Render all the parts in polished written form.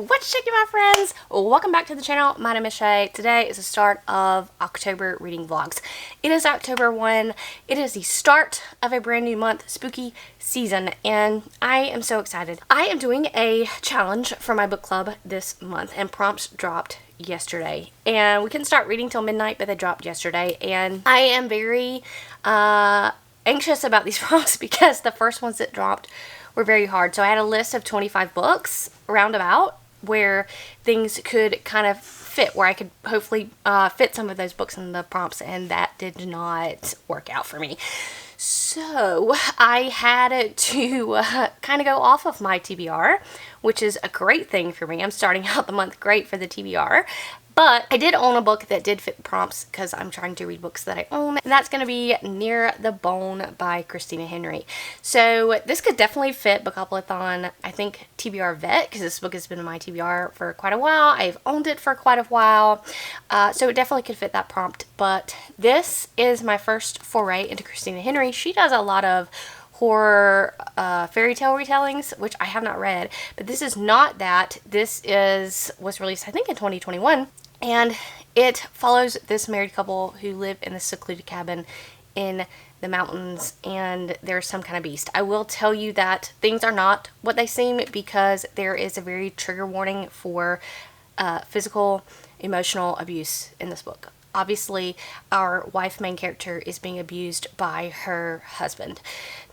What's shaking, my friends? Welcome back to the channel. My name is Shay. Today is the start of October reading vlogs. It is October 1. It is the start of a brand new month, spooky season, and I am so excited. I am doing a challenge for my book club this month, and prompts dropped yesterday. And we couldn't start reading till midnight, but they dropped yesterday, and I am very anxious about these prompts because the first ones that dropped were very hard. So I had a list of 25 books roundabout where things could kind of fit, where I could hopefully fit some of those books in the prompts, and that did not work out for me. So I had to kind of go off of my TBR, which is a great thing for me. I'm starting out the month great for the TBR. But I did own a book that did fit the prompts because I'm trying to read books that I own. And that's going to be Near the Bone by Christina Henry. So this could definitely fit Bookathon, I think, TBR Vet, because this book has been in my TBR for quite a while. I've owned it for quite a while. So it definitely could fit that prompt. But this is my first foray into Christina Henry. She does a lot of horror fairy tale retellings, which I have not read, but this is not that. This was released, I think, in 2021, and it follows this married couple who live in this secluded cabin in the mountains, and there's some kind of beast. I will tell you that things are not what they seem, because there is a very trigger warning for physical, emotional abuse in this book. Obviously, our wife main character is being abused by her husband.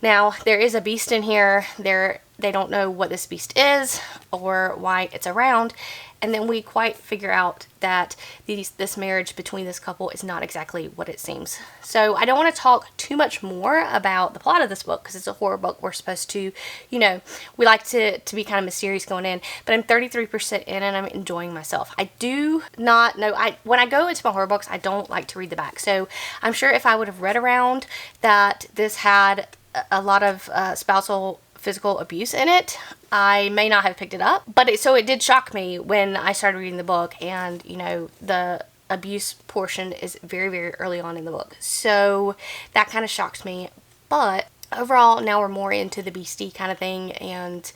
Now, there is a beast in here. They don't know what this beast is or why it's around. And then we quite figure out that this marriage between this couple is not exactly what it seems. So I don't want to talk too much more about the plot of this book because it's a horror book. We're supposed to, we like to be kind of mysterious going in. But I'm 33% in and I'm enjoying myself. I do not know. When I go into my horror books, I don't like to read the back. So I'm sure if I would have read around that this had a lot of spousal physical abuse in it, I may not have picked it up. But it did shock me when I started reading the book, and the abuse portion is very, very early on in the book. So that kind of shocked me. But overall, now we're more into the beastie kind of thing, and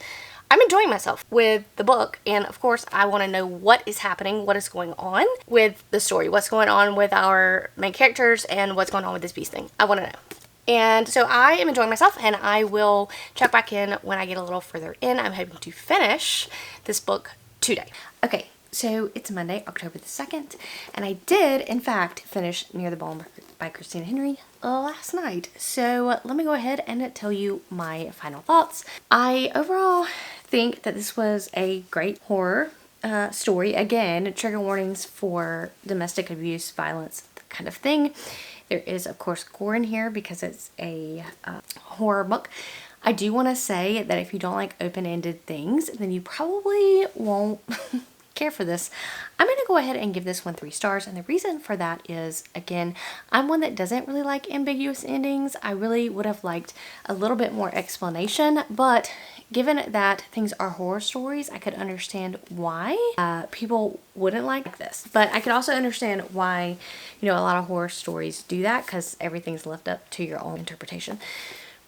I'm enjoying myself with the book. And of course, I want to know what is happening, what is going on with the story, what's going on with our main characters, and what's going on with this beast thing. I want to know. And so I am enjoying myself, and I will check back in when I get a little further in. I'm hoping to finish this book today. Okay, so it's Monday, October the 2nd, and I did, in fact, finish Near the Bone by Christina Henry last night. So let me go ahead and tell you my final thoughts. I overall think that this was a great horror story. Again, trigger warnings for domestic abuse, violence, that kind of thing. There is, of course, gore in here because it's a horror book. I do want to say that if you don't like open-ended things, then you probably won't care for this. I'm going to go ahead and give this one 3 stars, and the reason for that is, again, I'm one that doesn't really like ambiguous endings. I really would have liked a little bit more explanation, but given that things are horror stories, I could understand why people wouldn't like this. But I could also understand why, a lot of horror stories do that, because everything's left up to your own interpretation.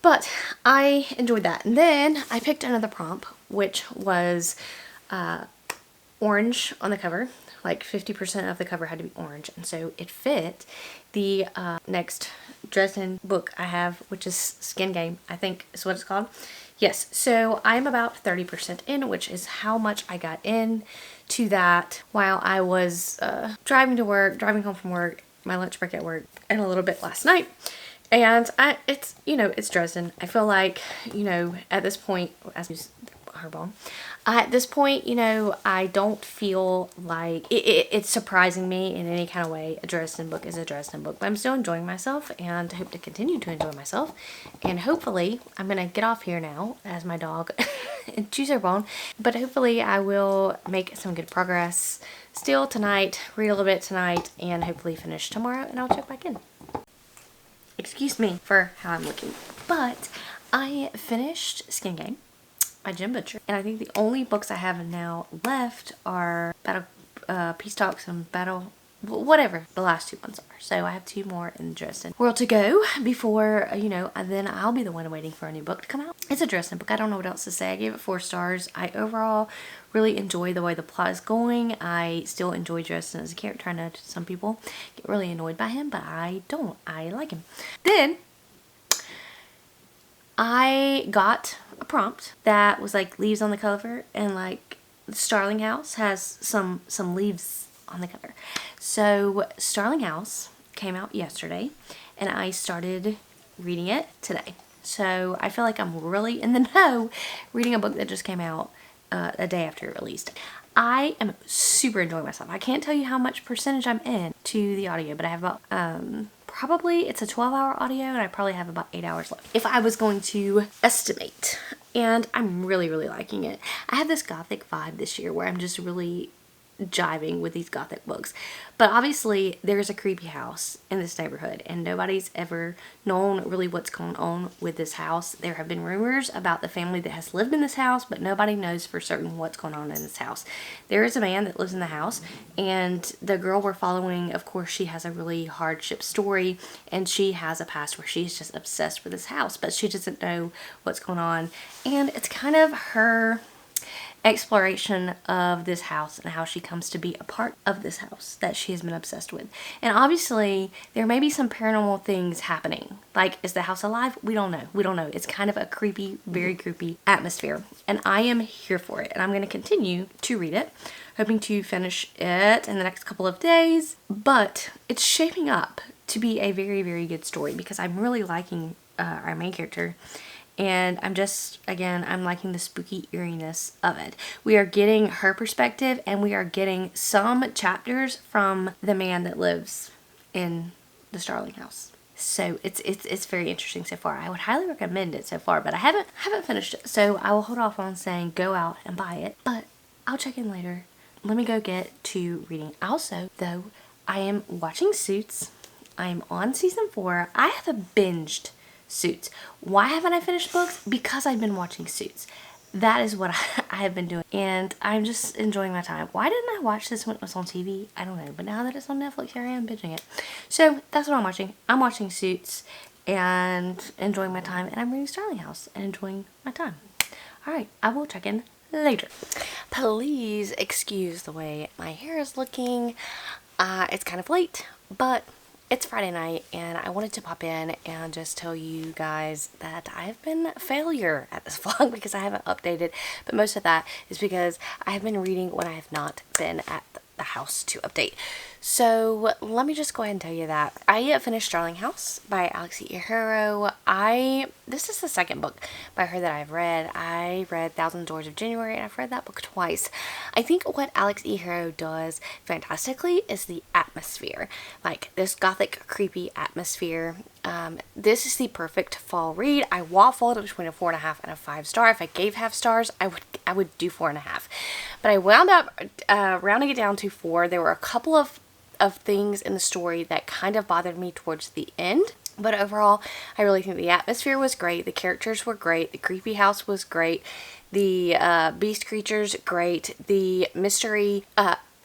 But I enjoyed that. And then I picked another prompt, which was orange on the cover. Like 50% of the cover had to be orange. And so it fit the next Dresden book I have, which is Skin Game, I think is what it's called. Yes, so I'm about 30% in, which is how much I got in to that while I was driving home from work, my lunch break at work, and a little bit last night. And it's Dresden. I feel like, at this point, at this point, I don't feel like it's surprising me in any kind of way. A Dresden book is a Dresden book, but I'm still enjoying myself and hope to continue to enjoy myself. And hopefully, I'm going to get off here now as my dog and choose her bone. But hopefully, I will make some good progress still tonight, read a little bit tonight, and hopefully finish tomorrow, and I'll check back in. Excuse me for how I'm looking. But I finished Skin Game by Jen Butcher, and I think the only books I have now left are Peace Talks and Battle whatever the last 2 months are. So I have 2 more in the Dresden world to go before, you know, and then I'll be the one waiting for a new book to come out. It's a Dresden book. I don't know what else to say. I gave it 4 stars. I overall really enjoy the way the plot is going. I still enjoy Dresden as a character. I know some people get really annoyed by him, but I don't. I like him. Then I got a prompt that was like leaves on the cover, and like Starling House has some leaves on the cover. So Starling House came out yesterday and I started reading it today. So I feel like I'm really in the know reading a book that just came out a day after it released. I am super enjoying myself. I can't tell you how much percentage I'm in to the audio, but I have about probably, it's a 12-hour audio and I probably have about 8 hours left if I was going to estimate. And I'm really liking it. I have this gothic vibe this year where I'm just really jiving with these gothic books. But obviously there's a creepy house in this neighborhood and nobody's ever known really what's going on with this house. There have been rumors about the family that has lived in this house, but nobody knows for certain what's going on in this house. There is a man that lives in the house, and the girl we're following, of course, she has a really hardship story and she has a past where she's just obsessed with this house, but she doesn't know what's going on. And it's kind of her exploration of this house and how she comes to be a part of this house that she has been obsessed with. And obviously there may be some paranormal things happening. Like, is the house alive? We don't know. We don't know. It's kind of a creepy, very creepy atmosphere. And I am here for it. And I'm going to continue to read it, hoping to finish it in the next couple of days. But it's shaping up to be a very good story because I'm really liking our main character. And I'm just, again, I'm liking the spooky eeriness of it. We are getting her perspective and we are getting some chapters from the man that lives in the Starling House. So it's very interesting so far. I would highly recommend it so far, but I haven't finished it. So I will hold off on saying go out and buy it, but I'll check in later. Let me go get to reading. Also, though, I am watching Suits. I am on season 4. I have binged Suits. Why haven't I finished books? Because I've been watching Suits. That is what I have been doing. And I'm just enjoying my time. Why didn't I watch this when it was on TV? I don't know. But now that it's on Netflix, here I am binging it. So that's what I'm watching. I'm watching Suits and enjoying my time. And I'm reading Starling House and enjoying my time. Alright, I will check in later. Please excuse the way my hair is looking. It's kind of late, but it's Friday night and I wanted to pop in and just tell you guys that I've been a failure at this vlog because I haven't updated, but most of that is because I have been reading when I have not been at the house to update. So let me just go ahead and tell you that I finished Starling House by Alex E. Harrow. This is the second book by her that I've read. I read Thousand Doors of January and I've read that book twice. I think what Alex E. Harrow does fantastically is the atmosphere, like this gothic creepy atmosphere. This is the perfect fall read. I waffled between a 4.5 and a 5 star. If I gave half stars, I would do 4.5, but I wound up rounding it down to 4. There were a couple of things in the story that kind of bothered me towards the end, but overall I really think the atmosphere was great, the characters were great, the creepy house was great, the beast creatures great, the mystery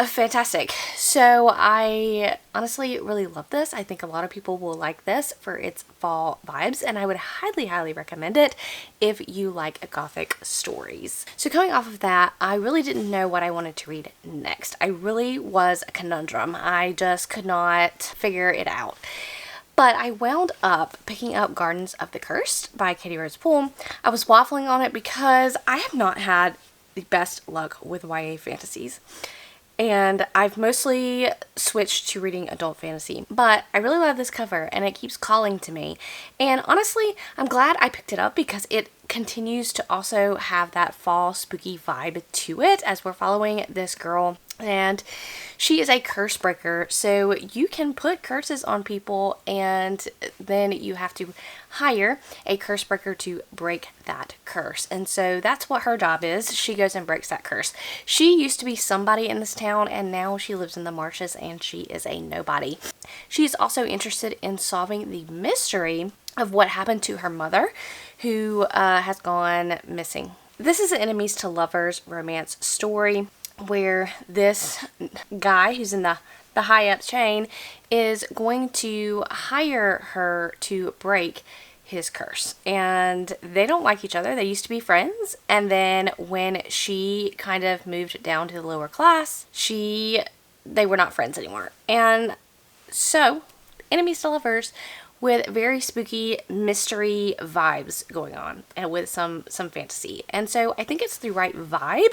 fantastic. So I honestly really love this. I think a lot of people will like this for its fall vibes, and I would highly recommend it if you like gothic stories. So coming off of that, I really didn't know what I wanted to read next. I really was a conundrum. I just could not figure it out. But I wound up picking up Gardens of the Cursed by Katie Rose Poole. I was waffling on it because I have not had the best luck with YA fantasies. And I've mostly switched to reading adult fantasy, but I really love this cover and it keeps calling to me. And honestly, I'm glad I picked it up because it continues to also have that fall spooky vibe to it as we're following this girl. And she is a curse breaker, so you can put curses on people and then you have to hire a curse breaker to break that curse. And so that's what her job is. She goes and breaks that curse. She used to be somebody in this town and now she lives in the marshes and she is a nobody. She's also interested in solving the mystery of what happened to her mother, who has gone missing. This is an enemies to lovers romance story where this guy who's in the the high-ups chain, is going to hire her to break his curse. And they don't like each other. They used to be friends. And then when she kind of moved down to the lower class, they were not friends anymore. And so, enemies to lovers with very spooky mystery vibes going on and with some fantasy. And so I think it's the right vibe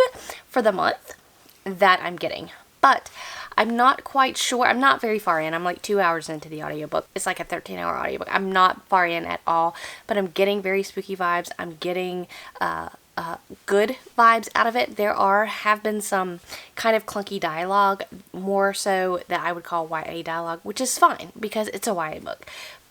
for the month that I'm getting. But I'm not quite sure. I'm not very far in. I'm like 2 hours into the audiobook. It's like a 13-hour audiobook. I'm not far in at all, but I'm getting very spooky vibes. I'm getting good vibes out of it. There have been some kind of clunky dialogue, more so that I would call YA dialogue, which is fine because it's a YA book.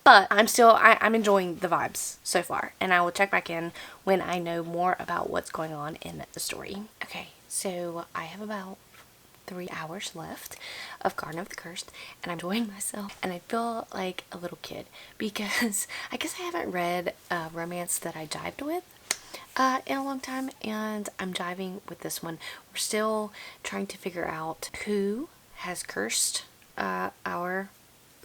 But I'm enjoying the vibes so far, and I will check back in when I know more about what's going on in the story. Okay, so I have about 3 hours left of Garden of the Cursed, and I'm enjoying myself, and I feel like a little kid because I guess I haven't read a romance that I jived with in a long time, and I'm jiving with this one. We're still trying to figure out who has cursed our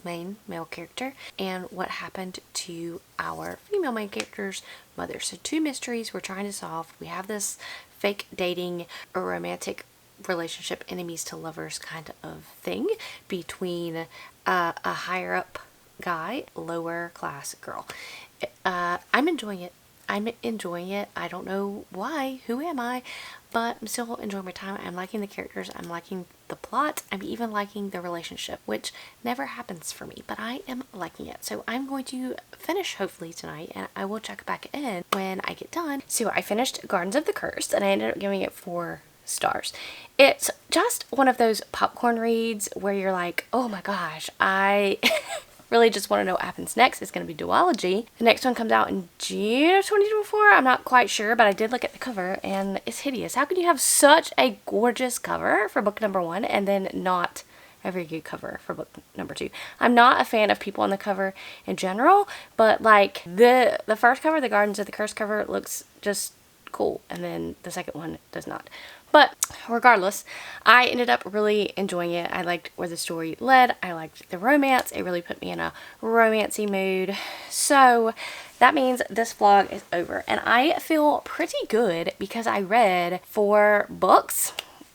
main male character and what happened to our female main character's mother. So 2 mysteries we're trying to solve. We have this fake dating or romantic relationship, enemies to lovers kind of thing between a higher up guy, lower class girl. I'm enjoying it. I don't know why. Who am I? But I'm still enjoying my time. I'm liking the characters. I'm liking the plot. I'm even liking the relationship, which never happens for me, but I am liking it. So I'm going to finish hopefully tonight, and I will check back in when I get done. So I finished Gardens of the Cursed, and I ended up giving it 4 stars. It's just one of those popcorn reads where you're like, oh my gosh, I really just want to know what happens next. It's going to be Duology. The next one comes out in June of 2024. I'm not quite sure, but I did look at the cover and it's hideous. How can you have such a gorgeous cover for book number 1 and then not a very good cover for book number 2? I'm not a fan of people on the cover in general, but like the first cover, the Gardens of the Cursed cover, looks just cool, and then the second one does not. But regardless, I ended up really enjoying it. I liked where the story led. I liked the romance. It really put me in a romancy mood. So that means this vlog is over, and I feel pretty good because I read 4 books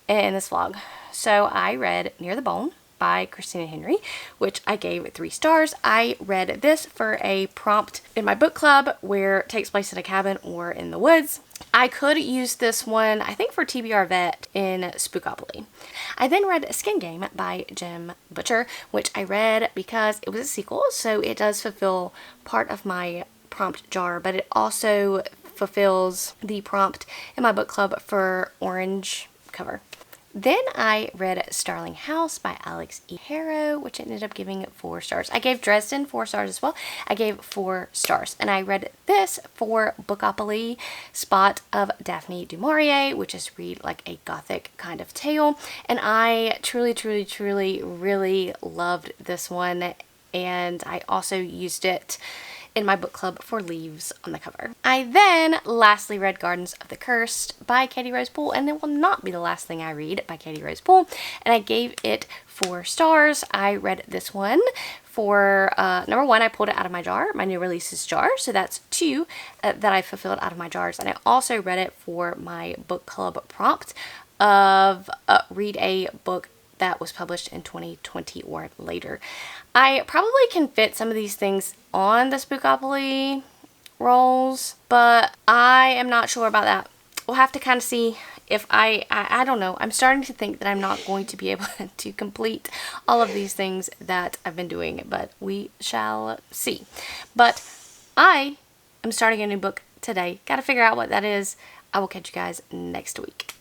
in this vlog. So I read Near the Bone by Christina Henry, which I gave 3 stars. I read this for a prompt in my book club where it takes place in a cabin or in the woods. I could use this one, I think, for TBR Vet in Spookopoly. I then read Skin Game by Jim Butcher, which I read because it was a sequel, so it does fulfill part of my prompt jar, but it also fulfills the prompt in my book club for orange cover. Then I read Starling House by Alex E. Harrow, which I ended up giving 4 stars. I gave Dresden 4 stars as well. I gave 4 stars. And I read this for Bookopoly, Spot of Daphne du Maurier, which is read like a gothic kind of tale. And I truly, truly, truly really loved this one. And I also used it in my book club for leaves on the cover. I then lastly read Gardens of the Cursed by Katie Rose Poole, and it will not be the last thing I read by Katie Rose Poole, and I gave it 4 stars. I read this one for number 1, I pulled it out of my jar, my new releases jar, so that's 2 that I fulfilled out of my jars, and I also read it for my book club prompt of read a book that was published in 2020 or later. I probably can fit some of these things on the Spookopoly rolls, but I am not sure about that. We'll have to kind of see if I don't know. I'm starting to think that I'm not going to be able to complete all of these things that I've been doing, but we shall see. But I am starting a new book today. Got to figure out what that is. I will catch you guys next week.